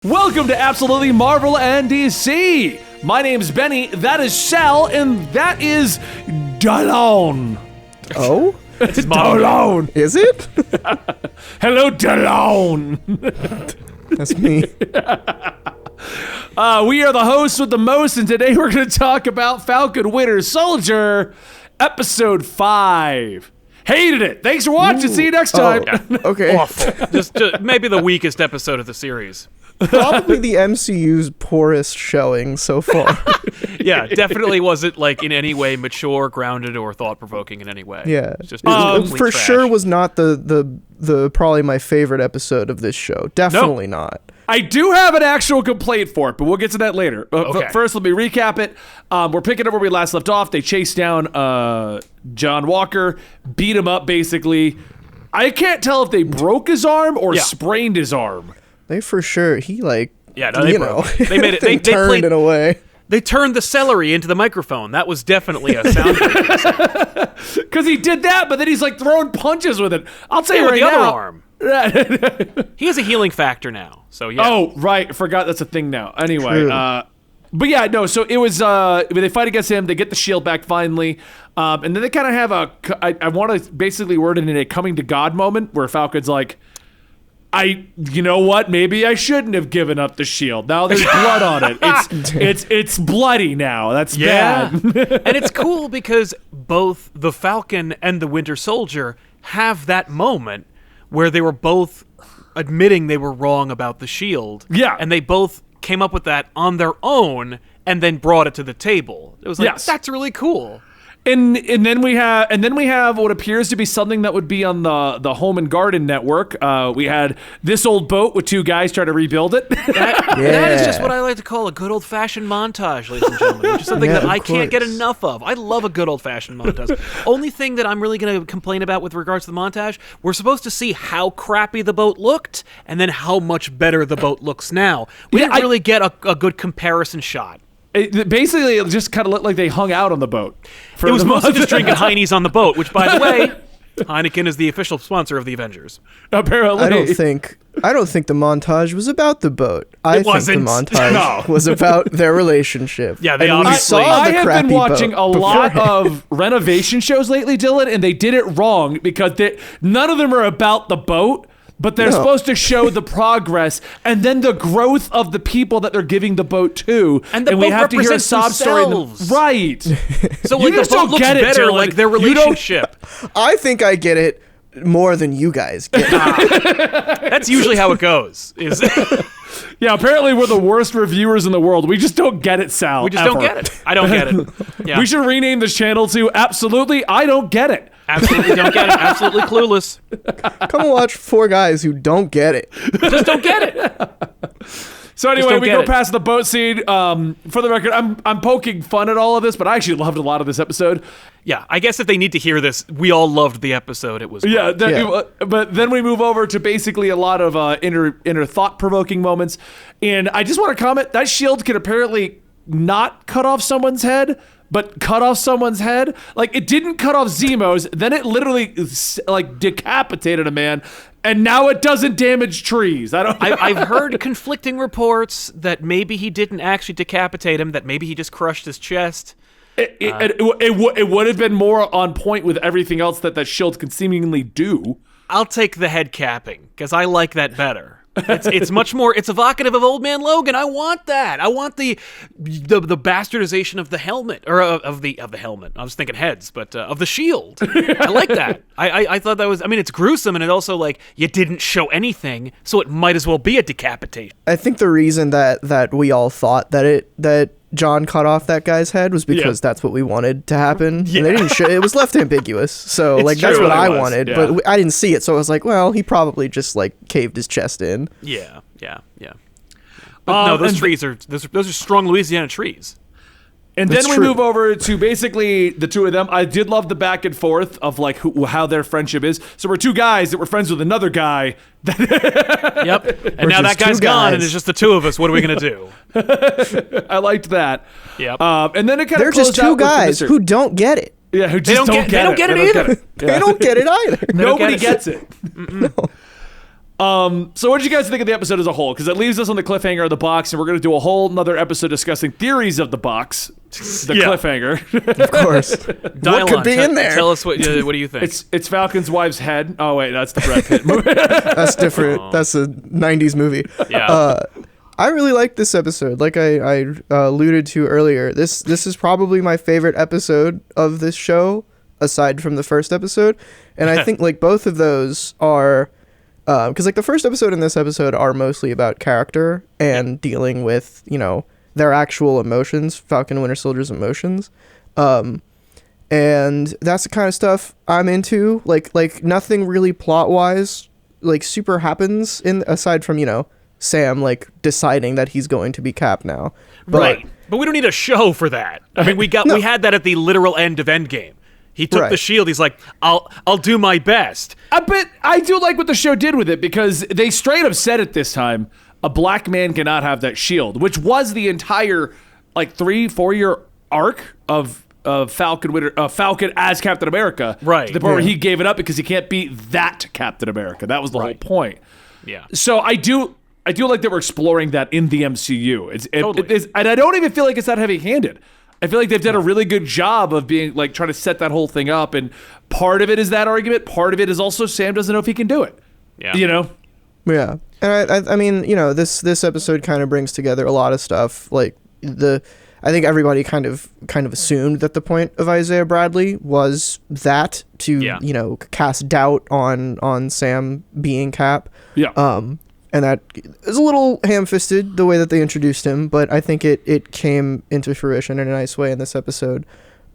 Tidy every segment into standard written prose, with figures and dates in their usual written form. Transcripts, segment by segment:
Welcome to Absolutely Marvel and DC. My name's Benny, that is Sal, and that is Dallon. Oh? It's Dallon. Is it? Hello, Dallon. That's me. We are the hosts with the most, and today we're going to talk about Falcon Winter Soldier, Episode 5. Hated it. Thanks for watching. See you next time. Okay. Awful. Just maybe the weakest episode of the series. Probably the MCU's poorest showing so far. Yeah, definitely wasn't like in any way mature, grounded, or thought-provoking in any way. Yeah. It's just It for trash. sure was not the probably my favorite episode of this show. Definitely not. I do have an actual complaint for it, but we'll get to that later. Okay. First, let me recap it. We're picking up where we last left off. They chased down John Walker, beat him up, basically. I can't tell if they broke his arm or sprained his arm. They for sure, he like, Yeah, no, they know, they made it. They turned played in a way. They turned the celery into the microphone. That was definitely a sound. Because he did that, but then he's like throwing punches with it. I'll tell you with right the other now. arm. He has a healing factor now. So yeah. Oh, right. I forgot that's a thing now. Anyway, True. but yeah, no, so it was, they fight against him, they get the shield back finally, and then they kind of have I want to basically word it in a coming to God moment where Falcon's like, you know what? Maybe I shouldn't have given up the shield. Now there's blood on it. It's bloody now. That's bad. And it's cool because both the Falcon and the Winter Soldier have that moment where they were both admitting they were wrong about the shield. Yeah. And they both came up with that on their own and then brought it to the table. It was like, that's really cool. And then we have what appears to be something that would be on the Home and Garden Network. We had this old boat with two guys trying to rebuild it. That is just what I like to call a good old-fashioned montage, ladies and gentlemen. Which is something that I can't get enough of. I love a good old-fashioned montage. Only thing that I'm really going to complain about with regards to the montage, we're supposed to see how crappy the boat looked and then how much better the boat looks now. We didn't really get a good comparison shot. Basically, it just kind of looked like they hung out on the boat. It was mostly just drinking Heine's on the boat, which, by the way, Heineken is the official sponsor of the Avengers. Apparently. I don't think the montage was about the boat. I think the montage was about their relationship. Yeah, they and obviously. I have been watching a lot of renovation shows lately, Dylan, and they did it wrong because none of them are about the boat. But they're supposed to show the progress and then the growth of the people that they're giving the boat to. And the boat we have to hear a sob story. Right. So like, just the boat don't looks get it, better Dylan. like their relationship. I think I get it more than you guys get it. That's usually how it goes. Yeah, apparently we're the worst reviewers in the world. We just don't get it, Sal. We just don't get it. I don't get it. Yeah. We should rename this channel to Absolutely I Don't Get It. Absolutely don't get it. Absolutely clueless. Come and watch four guys who don't get it. Just don't get it. So anyway, we go past the boat scene. For the record, I'm poking fun at all of this, but I actually loved a lot of this episode. Yeah, I guess if they need to hear this, we all loved the episode. It was great. But then we move over to basically a lot of inner thought-provoking moments. And I just want to comment, that shield can apparently not cut off someone's head, but cut off someone's head. Like, it didn't cut off Zemo's, then it literally, like, decapitated a man, and now it doesn't damage trees. I've heard conflicting reports that maybe he didn't actually decapitate him, that maybe he just crushed his chest. It would have been more on point with everything else that shield can seemingly do. I'll take the head capping, because I like that better. It's much more. It's evocative of Old Man Logan. I want that. I want the bastardization of the helmet, or of the helmet. I was thinking heads, but of the shield. I like that. I thought that was. I mean, it's gruesome, and it also like you didn't show anything, so it might as well be a decapitation. I think the reason that we all thought that John cut off that guy's head was because that's what we wanted to happen. Yeah. And they didn't it was left ambiguous. So like that's what I wanted, but I didn't see it. So I was like, well, he probably just like caved his chest in. Yeah. But no, those trees are those are strong Louisiana trees. And then we move over to basically the two of them. I did love the back and forth of like how their friendship is. So we're two guys that were friends with another guy. Yep. And now that guy's gone, and it's just the two of us. What are we gonna do? I liked that. Yep. And then it kind of they're just two guys who don't get it. Yeah, who just don't get it. They don't get it either. They don't get it either. Nobody gets it. No. So what did you guys think of the episode as a whole? Because it leaves us on the cliffhanger of the box, and we're going to do a whole nother episode discussing theories of the box, the cliffhanger. Of course. Dial what could on. be in there? Tell us what do you think? It's Falcon's wife's head. Oh wait, that's the Brad Pitt movie. That's different. That's a 90s movie. Yeah. I really liked this episode. Like I alluded to earlier, this is probably my favorite episode of this show, aside from the first episode. And I think like both of those are, because like the first episode and this episode are mostly about character and dealing with, you know, their actual emotions, Falcon Winter Soldier's emotions. And that's the kind of stuff I'm into. Like nothing really plot-wise like super happens aside from, you know, Sam like deciding that he's going to be Cap now. Right. But we don't need a show for that. I mean, we had that at the literal end of Endgame. He took the shield. He's like, I'll do my best. But I do like what the show did with it, because they straight up said it this time, a black man cannot have that shield, which was the entire like 3-4 year arc of Falcon as Captain America. Right. To the point where he gave it up because he can't be that Captain America. That was the whole point. Yeah. So I do like that we're exploring that in the MCU. Totally. And I don't even feel like it's that heavy-handed. I feel like they've done a really good job of being like trying to set that whole thing up, and part of it is that argument. Part of it is also Sam doesn't know if he can do it. Yeah. You know? Yeah. And I mean, you know, this episode kind of brings together a lot of stuff. Like I think everybody kind of assumed that the point of Isaiah Bradley was that to, you know, cast doubt on Sam being Cap. Yeah. And that is a little ham-fisted the way that they introduced him, but I think it came into fruition in a nice way in this episode.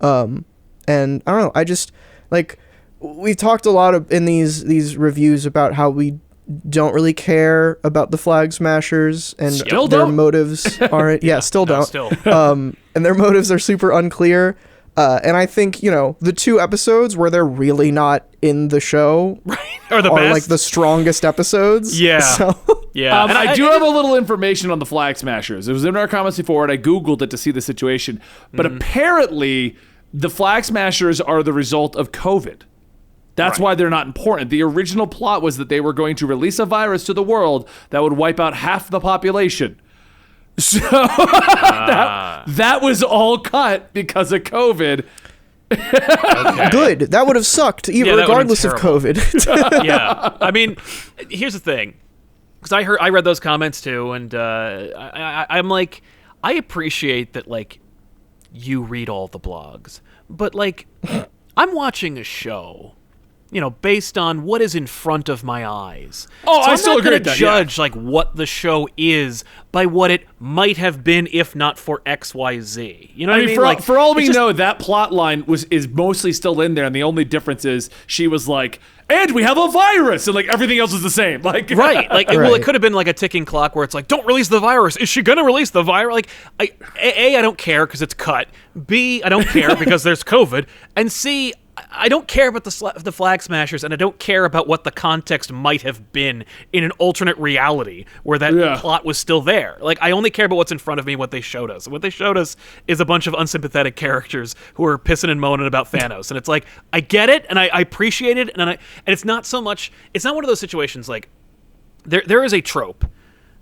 And I don't know, I just like we talked a lot in these reviews about how we don't really care about the Flag Smashers and their motives aren't. Still don't. And their motives are super unclear. And I think, you know, the 2 episodes where they're really not in the show are best. Like the strongest episodes. Yeah. So. Yeah. And I do have a little information on the Flag Smashers. It was in our comments before, and I Googled it to see the situation. But apparently, the Flag Smashers are the result of COVID. That's why they're not important. The original plot was that they were going to release a virus to the world that would wipe out half the population. So that was all cut because of COVID. Okay. Good. That would have sucked, even regardless of COVID. Yeah. I mean, here's the thing. Because I read those comments too, and I'm like, I appreciate that, like, you read all the blogs, but like, I'm watching a show, you know, based on what is in front of my eyes. Oh, so I still agree with that. Judge like what the show is by what it might have been if not for XYZ. You know what I mean? For all we know, that plot line is mostly still in there, and the only difference is she was like, and we have a virus, and like everything else is the same. Like right, like well, it could have been like a ticking clock where it's like, don't release the virus. Is she gonna release the virus? Like, I don't care because it's cut. B, I don't care because there's COVID, and C, I don't care about the Flag Smashers, and I don't care about what the context might have been in an alternate reality where that plot was still there. Like, I only care about what's in front of me, what they showed us. And what they showed us is a bunch of unsympathetic characters who are pissing and moaning about Thanos. And it's like, I get it, and I appreciate it, and it's not so much. It's not one of those situations like there is a trope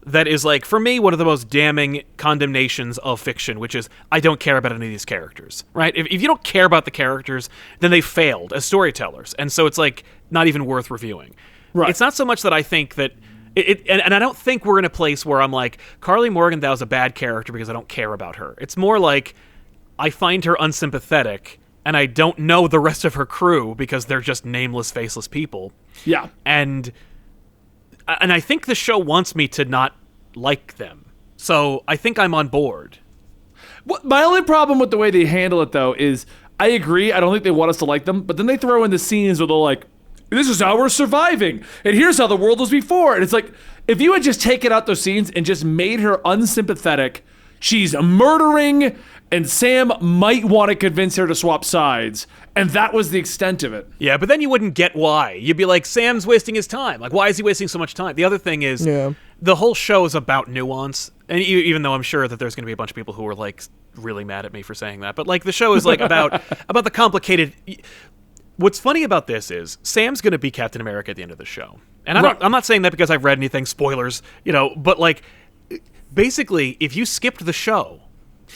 that is, like, for me, one of the most damning condemnations of fiction, which is, I don't care about any of these characters, right? If you don't care about the characters, then they failed as storytellers. And so it's, like, not even worth reviewing. Right. It's not so much that I think that, and I don't think we're in a place where I'm like, Carly Morgenthau's a bad character because I don't care about her. It's more like, I find her unsympathetic, and I don't know the rest of her crew because they're just nameless, faceless people. Yeah. And I think the show wants me to not like them. So I think I'm on board. My only problem with the way they handle it, though, is I agree. I don't think they want us to like them. But then they throw in the scenes where they're like, this is how we're surviving. And here's how the world was before. And it's like, if you had just taken out those scenes and just made her unsympathetic, she's murdering, and Sam might want to convince her to swap sides. And that was the extent of it. Yeah, but then you wouldn't get why. You'd be like, Sam's wasting his time. Like, why is he wasting so much time? The other thing is, the whole show is about nuance. And even though I'm sure that there's going to be a bunch of people who are, like, really mad at me for saying that. But, like, the show is, like, about the complicated... what's funny about this is Sam's going to be Captain America at the end of the show. And I'm not saying that because I've read anything, spoilers, but like, basically, if you skipped the show,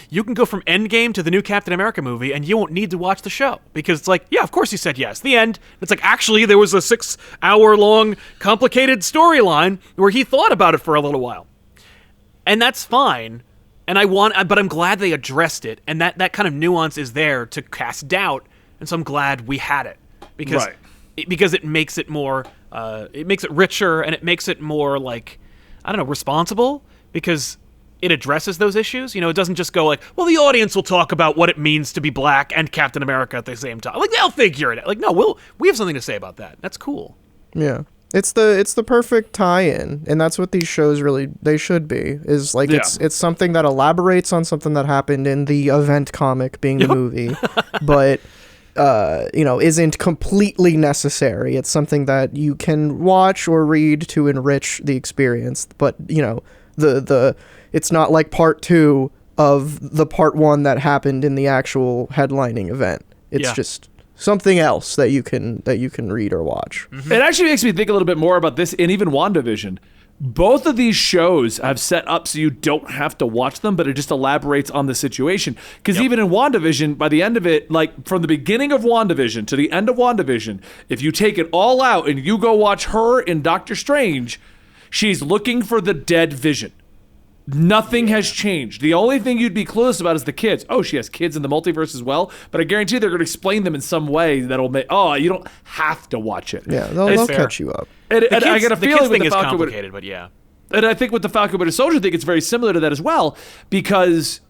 you can go from Endgame to the new Captain America movie, and you won't need to watch the show. Because it's like, yeah, of course he said yes. The end. It's like, actually, there was a 6-hour-long, complicated storyline where he thought about it for a little while. And that's fine. But I'm glad they addressed it, and that kind of nuance is there to cast doubt, and so I'm glad we had it. Because it makes it more... it makes it richer, and it makes it more, like, I don't know, responsible, because it addresses those issues. It doesn't just go like, well, the audience will talk about what it means to be black and Captain America at the same time. Like, they'll figure it out. Like, no, we have something to say about that. That's cool. Yeah. It's the perfect tie-in, and that's what these shows really, they should be, is like, it's something that elaborates on something that happened in the event comic, being the movie, but... isn't completely necessary. It's something that you can watch or read to enrich the experience. But, it's not like part 2 of the part 1 that happened in the actual headlining event. It's just something else that you can read or watch. Mm-hmm. It actually makes me think a little bit more about this, and even WandaVision. Both of these shows have set up so you don't have to watch them, but it just elaborates on the situation. Because even in WandaVision, by the end of it, like from the beginning of WandaVision to the end of WandaVision, if you take it all out and you go watch her in Doctor Strange, she's looking for the dead Vision. Nothing has changed. The only thing you'd be clueless about is the kids. Oh, she has kids in the multiverse as well, but I guarantee they're going to explain them in some way that'll make. Oh, you don't have to watch it. Yeah, they'll catch you up. And I got a feeling thing with is the Falcon complicated, but yeah. And I think with the Falcon Winter Soldier thing, it's very similar to that as well, because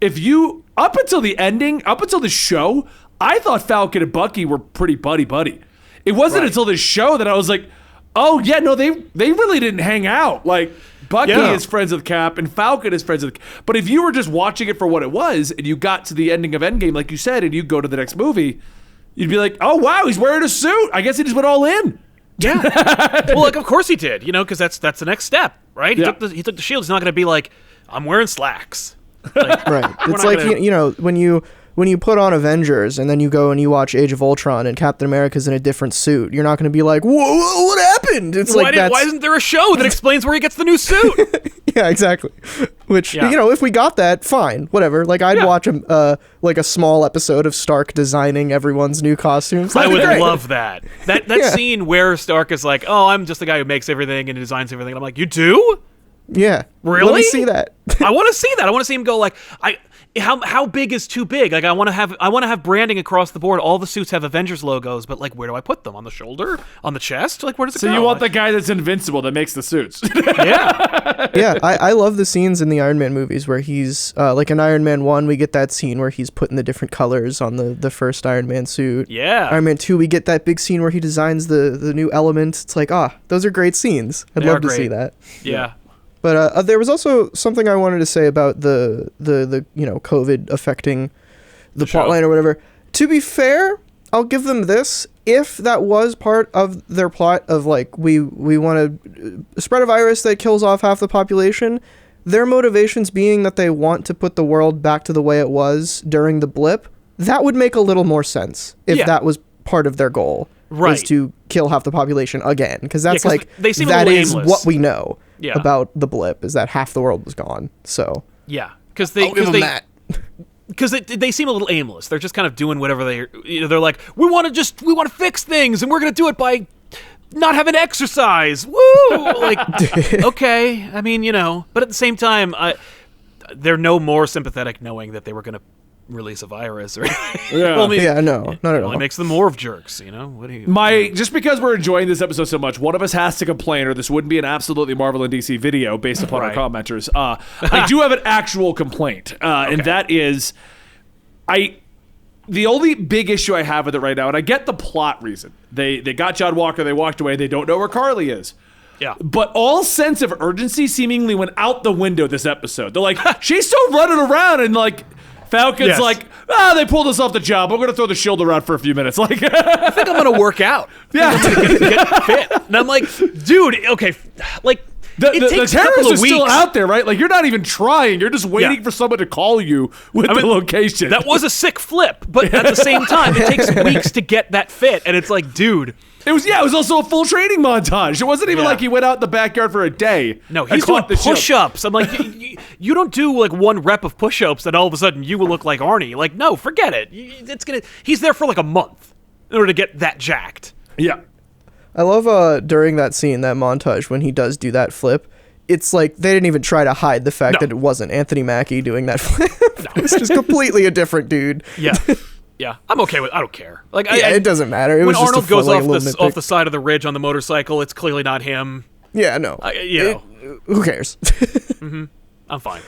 if you up until the show, I thought Falcon and Bucky were pretty buddy. It wasn't until this show that I was like, oh yeah, no, they really didn't hang out. Like, Bucky is friends with Cap and Falcon is friends with Cap. But if you were just watching it for what it was and you got to the ending of Endgame, like you said, and you go to the next movie, you'd be like, oh wow, he's wearing a suit. I guess he just went all in. Yeah. Well, like, of course he did, because that's the next step, right? He took the shield. He's not going to be like, I'm wearing slacks. Like, right. It's like, when you put on Avengers and then you go and you watch Age of Ultron and Captain America's in a different suit, you're not going to be like, whoa, what happened? It's why isn't there a show that explains where he gets the new suit? Yeah, exactly. Which, if we got that, fine, whatever. Like, I'd watch a small episode of Stark designing everyone's new costumes. I would love that. That scene where Stark is like, oh, I'm just the guy who makes everything and designs everything. And I'm like, you do? Yeah. Really? Let me see that. I want to see that. I want to see him go like, how big is too big? Like, I want to have branding across the board. All the suits have Avengers logos, but like, where do I put them? On the shoulder? On the chest? Like, where does it go? So you want the guy that's invincible that makes the suits? Yeah. Yeah, I love the scenes in the Iron Man movies where he's like in Iron Man 1, we get that scene where he's putting the different colors on the first Iron Man suit. Yeah. Iron Man 2, we get that big scene where he designs the new element. It's like, those are great scenes. I'd love to see that. Yeah. But there was also something I wanted to say about the COVID affecting the plotline or whatever. To be fair, I'll give them this. If that was part of their plot of like we want to spread a virus that kills off half the population, their motivations being that they want to put the world back to the way it was during the blip, that would make a little more sense if that was part of their goal. Right. Is to kill half the population again, because that's they seem that is aimless. what we know about the blip, is that half the world was gone. So because they seem a little aimless. They're just kind of doing whatever they're like. We want to fix things, and we're going to do it by not having exercise. Woo! Like, okay, I mean, but at the same time, they're no more sympathetic knowing that they were going to release a virus or no, not at all. It only makes them more of jerks, What do you just because we're enjoying this episode so much, one of us has to complain or this wouldn't be an absolutely Marvel and DC video based upon our commenters. I do have an actual complaint, and that is the only big issue I have with it right now, and I get the plot reason. They got John Walker, they walked away, they don't know where Carly is. Yeah. But all sense of urgency seemingly went out the window this episode. They're like, she's still running around, and like Falcon's like, they pulled us off the job. I'm going to throw the shield around for a few minutes. Like, I think I'm going to work out. Yeah. I'm going to get fit. And I'm like, dude, okay, like, The takes a terrorists couple are of still weeks. out there, right? Like, you're not even trying. You're just waiting for someone to call you with the location. That was a sick flip, but at the same time, it takes weeks to get that fit, and it's like, dude. It was also a full training montage. It wasn't even like he went out in the backyard for a day. No, he's doing push-ups. I'm like, you don't do like one rep of push-ups and all of a sudden you will look like Arnie. Like, no, forget it. He's there for like a month in order to get that jacked. Yeah. I love during that scene, that montage, when he does do that flip, it's like they didn't even try to hide the fact that it wasn't Anthony Mackie doing that flip. It's just completely a different dude. Yeah. Yeah, I'm okay with. I don't care. Like, it doesn't matter. It when was just Arnold a goes fun, off the side of the ridge on the motorcycle, it's clearly not him. Yeah, no. Who cares? I'm fine.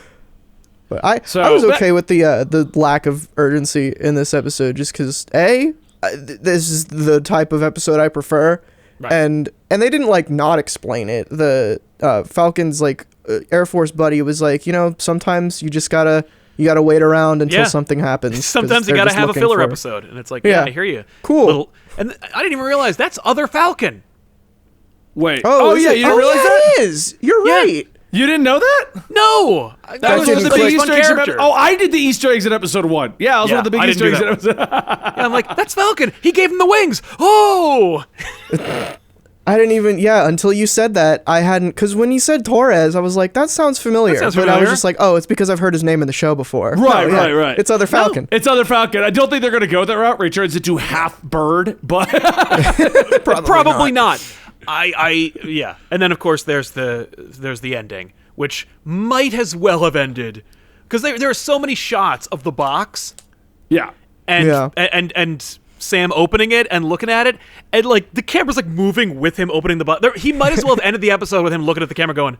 But I was okay with the lack of urgency in this episode, just because this is the type of episode I prefer, right. and they didn't like not explain it. The Falcon's like Air Force buddy was like, sometimes you just gotta wait around until something happens. Sometimes you gotta have a filler episode, and it's like, I hear you. Cool. And I didn't even realize that's other Falcon. Wait. You didn't realize that? It is. You're right. You didn't know that? No. That was one of the big Easter eggs. I did the Easter eggs in episode 1. Yeah, I was one of the big Easter eggs in episode. I'm like, that's Falcon. He gave him the wings. Oh. I didn't even, until you said that, I hadn't, because when you said Torres, I was like, that sounds familiar. But I was just like, it's because I've heard his name in the show before. Right. It's Other Falcon. It's Other Falcon. I don't think they're going to go that route where he turns into half bird, but probably not. And then of course there's the ending, which might as well have ended, because there are so many shots of the box. Yeah. And Sam opening it and looking at it, and like the camera's like moving with him opening the box. He might as well have ended the episode with him looking at the camera going,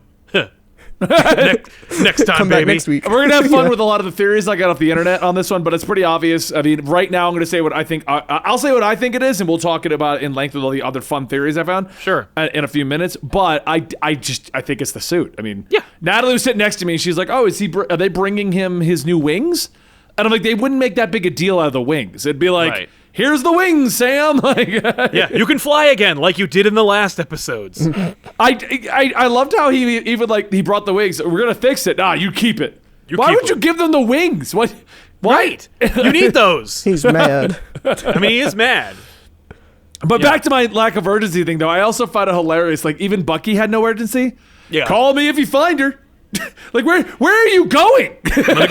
next time, come baby. back next week. We're gonna have fun with a lot of the theories I got off the internet on this one, but it's pretty obvious. I mean, right now I'm gonna say what I think. I'll say what I think it is, and we'll talk about it in length with all the other fun theories I found. Sure. In a few minutes, but I think it's the suit. I mean, Natalie was sitting next to me, and she's like, "Oh, are they bringing him his new wings?" And I'm like, they wouldn't make that big a deal out of the wings. It'd be like. Right. Here's the wings, Sam. You can fly again, like you did in the last episodes. I loved how he even he brought the wings. We're gonna fix it. Nah, you keep it. Why would you give them the wings? What? Right. You need those. He's mad. I mean, he is mad. But back to my lack of urgency thing, though. I also find it hilarious. Like, even Bucky had no urgency. Yeah. Call me if you find her. Like, where are you going? I'm gonna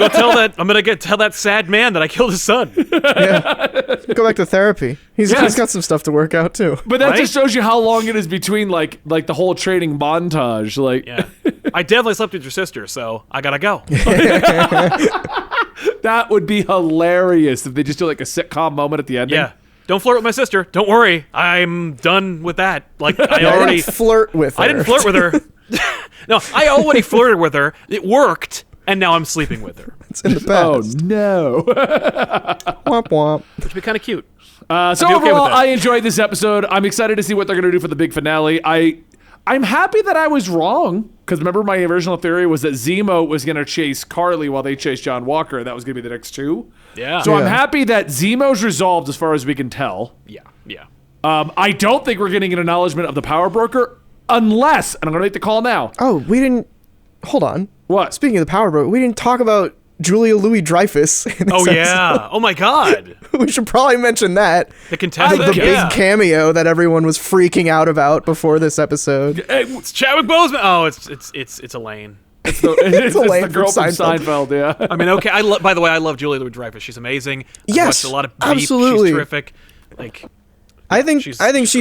go tell that sad man that I killed his son. Go back to therapy. He's got some stuff to work out too. But that just shows you how long it is between like the whole training montage. Like, I definitely slept with your sister, so I gotta go. That would be hilarious if they just do like a sitcom moment at the end. Yeah. Don't flirt with my sister. Don't worry. I'm done with that. Like, I didn't flirt with her. I didn't flirt with her. No, I already flirted with her. It worked, and now I'm sleeping with her. It's in the past. Oh, no. Womp womp. Which would be kind of cute. So overall, I enjoyed this episode. I'm excited to see what they're going to do for the big finale. I'm happy that I was wrong, because remember my original theory was that Zemo was going to chase Carly while they chased John Walker, and that was going to be the next two. Yeah. So I'm happy that Zemo's resolved as far as we can tell. Yeah. I don't think we're getting an acknowledgement of the power broker, unless, and I'm going to make the call now. Oh, we didn't... Hold on. What? Speaking of the power broker, we didn't talk about Julia Louis-Dreyfus. Yeah. Oh, my God. We should probably mention that. The contestant. The big cameo that everyone was freaking out about before this episode. It's Chadwick Boseman. Oh, it's Elaine. It's the girl from Seinfeld, yeah. I mean, okay. By the way, I love Julia Louis-Dreyfus. She's amazing. Yes, watched a lot of Veep. absolutely. She's terrific. Like, I think she's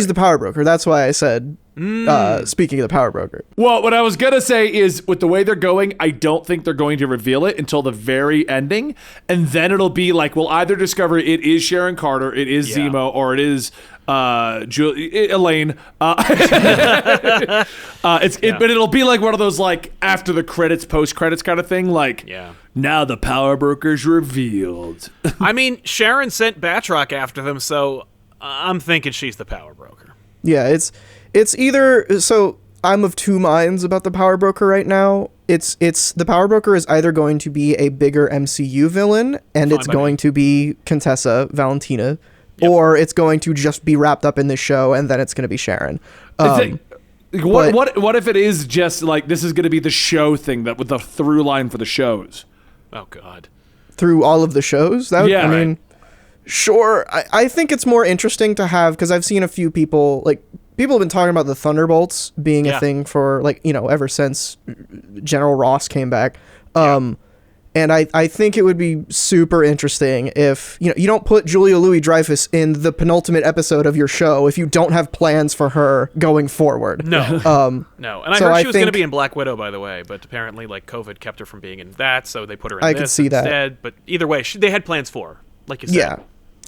the power broker. That's why I said, speaking of the power broker. Well, what I was going to say is, with the way they're going, I don't think they're going to reveal it until the very ending. And then it'll be like, we'll either discover it is Sharon Carter, it is Zemo, or it is Elaine. But it'll be like one of those, like, after the credits, post-credits kind of thing. Like, now the power broker's revealed. I mean, Sharon sent Batroc after them, so... I'm thinking she's the power broker. Yeah, it's either... So, I'm of two minds about the power broker right now. It's the power broker is either going to be a bigger MCU villain, and it's going to be Contessa Valentina, or it's going to just be wrapped up in this show, and then it's going to be Sharon. What if it is just like this is going to be the show thing that with the through line for the shows? Oh God. Through all of the shows? I mean, sure. I think it's more interesting to have, because I've seen a few people, like, people have been talking about the Thunderbolts being a thing for, like, ever since General Ross came back. And I think it would be super interesting if, you don't put Julia Louis-Dreyfus in the penultimate episode of your show if you don't have plans for her going forward. No. No. And I heard she was going to be in Black Widow, by the way, but apparently, like, COVID kept her from being in that, so they put her in this could see instead. that. But either way, they had plans for her, like you said. Yeah.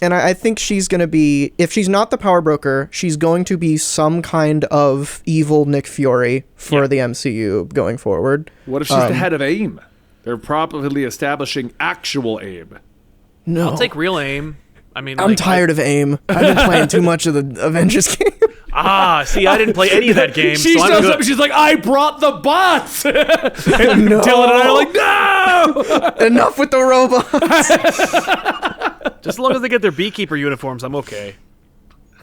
And I think she's going to be, if she's not the power broker, she's going to be some kind of evil Nick Fury for the MCU going forward. What if she's the head of AIM? They're probably establishing actual AIM. No. I'll take real AIM. I mean, I'm tired of AIM. I've been playing too much of the Avengers game. See, I didn't play any of that game. She so shows up and she's like, I brought the bots! And Dylan and I are like, no! Enough with the robots. Just as long as they get their beekeeper uniforms, I'm okay.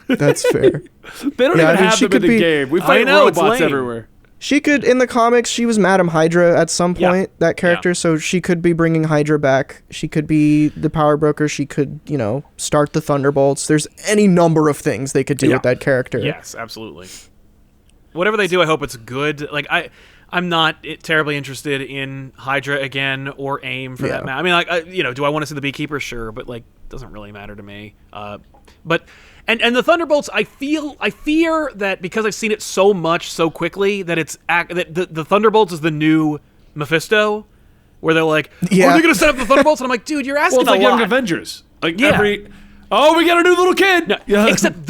That's fair. They don't even have them in the game. We fight robots everywhere. She could, in the comics, she was Madame Hydra at some point, that character, so she could be bringing Hydra back. She could be the power broker. She could, start the Thunderbolts. There's any number of things they could do with that character. Yes, absolutely. Whatever they do, I hope it's good. Like, I'm not terribly interested in Hydra again or AIM for that matter. I mean, like, do I want to see the Beekeeper? Sure, but, like, doesn't really matter to me. But... And the Thunderbolts, I fear that because I've seen it so much so quickly that the Thunderbolts is the new Mephisto, where they're like, are they going to set up the Thunderbolts? And I'm like, dude, you're asking a lot. Young Avengers, like we got a new little kid. No, except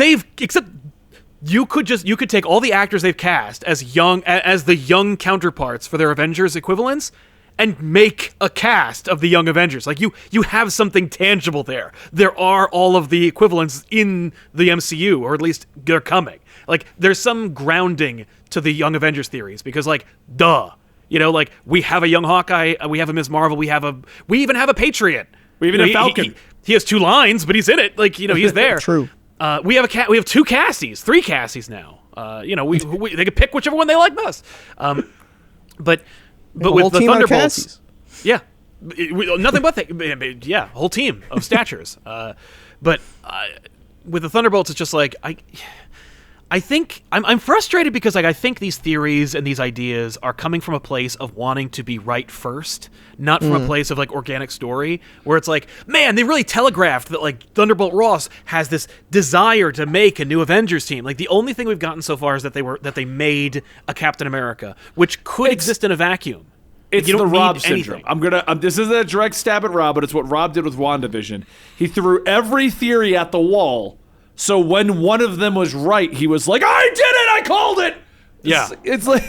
you could take all the actors they've cast as the young counterparts for their Avengers equivalents, and make a cast of the Young Avengers. Like, you have something tangible there. There are all of the equivalents in the MCU, or at least they're coming. Like, there's some grounding to the Young Avengers theories, because, like, duh. Like, we have a young Hawkeye, we have a Ms. Marvel, we even have a Patriot. We even have Falcon. He has 2 lines, but he's in it. Like, he's there. True. We have 2 Cassies, 3 Cassies now. They can pick whichever one they like best. But with the Thunderbolts, nothing but a whole team of statures. But with the Thunderbolts, it's just like I think I'm frustrated because, like, I think these theories and these ideas are coming from a place of wanting to be right first, not from a place of, like, organic story where it's like, man, they really telegraphed that, like, Thunderbolt Ross has this desire to make a new Avengers team. Like, the only thing we've gotten so far is that they made a Captain America, which could exist in a vacuum. It's the Rob syndrome. This isn't a direct stab at Rob, but it's what Rob did with WandaVision. He threw every theory at the wall. So when one of them was right, he was like, I did it! I called it! It's like...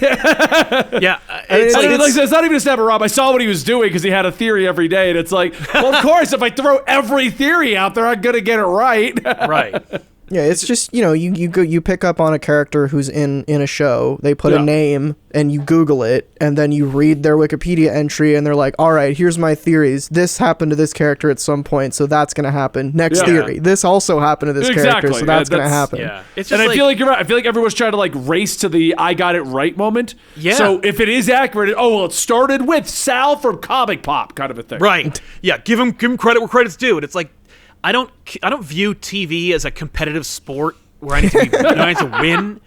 It's not even a stab at Rob. I saw what he was doing because he had a theory every day. And it's like, well, of course, if I throw every theory out there, I'm going to get it right. Right. Yeah, it's just, you pick up on a character who's in a show, they put a name, and you Google it, and then you read their Wikipedia entry, and they're like, all right, here's my theories. This happened to this character at some point, so that's going to happen. Next theory. This also happened to this character, so that's going to happen. Yeah. It's just I feel like you're right. I feel like everyone's trying to, like, race to the I got it right moment. Yeah. So if it is accurate, it started with Sal from Comic Pop kind of a thing. Right. Yeah, give him credit where credit's due. And it's like, I don't view TV as a competitive sport where I need to win.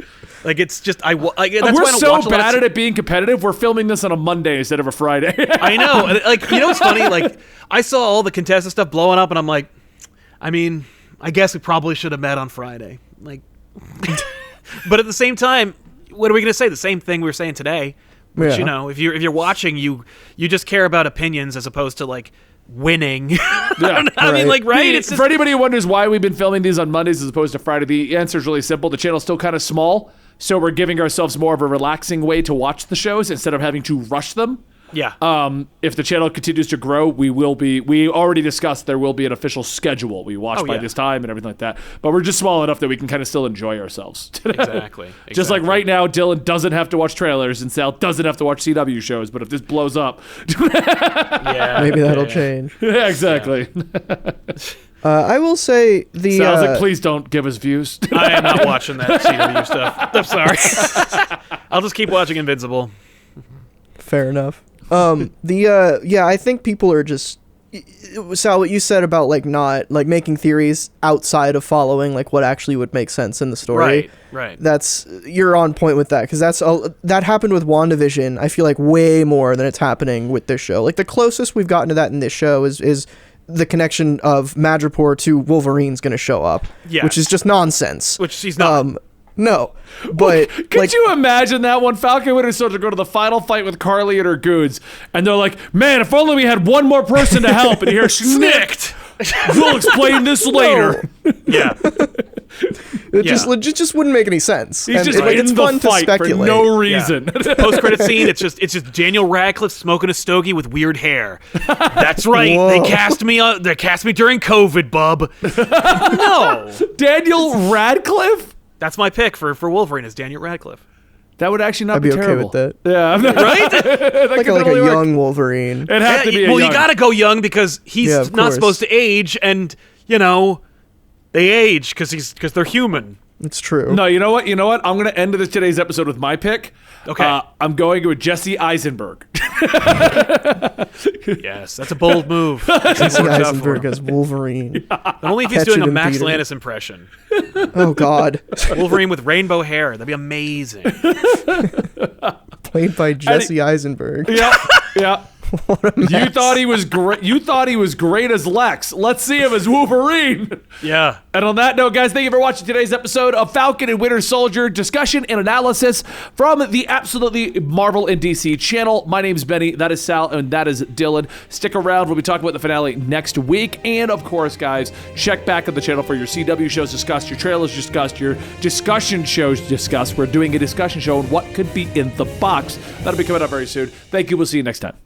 Like, it's just that's we're why I don't so watch bad at it being competitive. We're filming this on a Monday instead of a Friday. I know. Like, what's funny? Like, I saw all the contestant stuff blowing up, and I'm like, I mean, I guess we probably should have met on Friday. Like, but at the same time, what are we going to say? The same thing we were saying today. Which, if you're watching, you just care about opinions as opposed to, like, winning. I mean, like, right? It's for anybody who wonders why we've been filming these on Mondays as opposed to Friday, the answer is really simple. The channel's still kind of small, so we're giving ourselves more of a relaxing way to watch the shows instead of having to rush them. Yeah. If the channel continues to grow, we already discussed there will be an official schedule. We watch by this time and everything like that. But we're just small enough that we can kind of still enjoy ourselves. Exactly. Just like right now, Dylan doesn't have to watch trailers and Sal doesn't have to watch CW shows. But if this blows up, maybe that'll change. Yeah, exactly. I will say the. Sounds like please don't give us views. I am not watching that CW stuff. I'm sorry. I'll just keep watching Invincible. Fair enough. I think people are just. Sal, what you said about like not like making theories outside of following like what actually would make sense in the story. Right. You're on point with that because that happened with WandaVision. I feel like way more than it's happening with this show. Like the closest we've gotten to that in this show is the connection of Madripoor to Wolverine's going to show up, which is just nonsense. Which she's not. No, but could you imagine that one? Falcon Winter Soldier go to the final fight with Carly and her goons, and they're like, "Man, if only we had one more person to help." And here, snicked. We'll explain this later. Yeah. It just wouldn't make any sense. He's just in it's the fun fight to speculate. for no reason. Yeah. Post-credit scene, it's just Daniel Radcliffe smoking a stogie with weird hair. That's right. Whoa. They cast me during COVID, bub. No. Daniel Radcliffe? That's my pick for Wolverine is Daniel Radcliffe. That would actually not I'd be be okay terrible. with that. Yeah, right? Like a young Wolverine. It had to be. You gotta go young because he's not supposed to age, and they age because they're human. It's true. No, you know what? I'm going to end today's episode with my pick. Okay. I'm going with Jesse Eisenberg. Yes, that's a bold move. Jesse Eisenberg as Wolverine. Only if he's doing a Max Landis impression. Oh, God. Wolverine with rainbow hair. That'd be amazing. Played by Jesse Eisenberg. Yeah. What a mess. You thought he was great. You thought he was great as Lex. Let's see him as Wolverine. Yeah. And on that note, guys, thank you for watching today's episode of Falcon and Winter Soldier discussion and analysis from the Absolutely Marvel and DC channel. My name's Benny. That is Sal, and that is Dylan. Stick around. We'll be talking about the finale next week. And of course, guys, check back at the channel for your CW shows discussed, your trailers discussed, your discussion shows discussed. We're doing a discussion show on what could be in the box. That'll be coming up very soon. Thank you. We'll see you next time.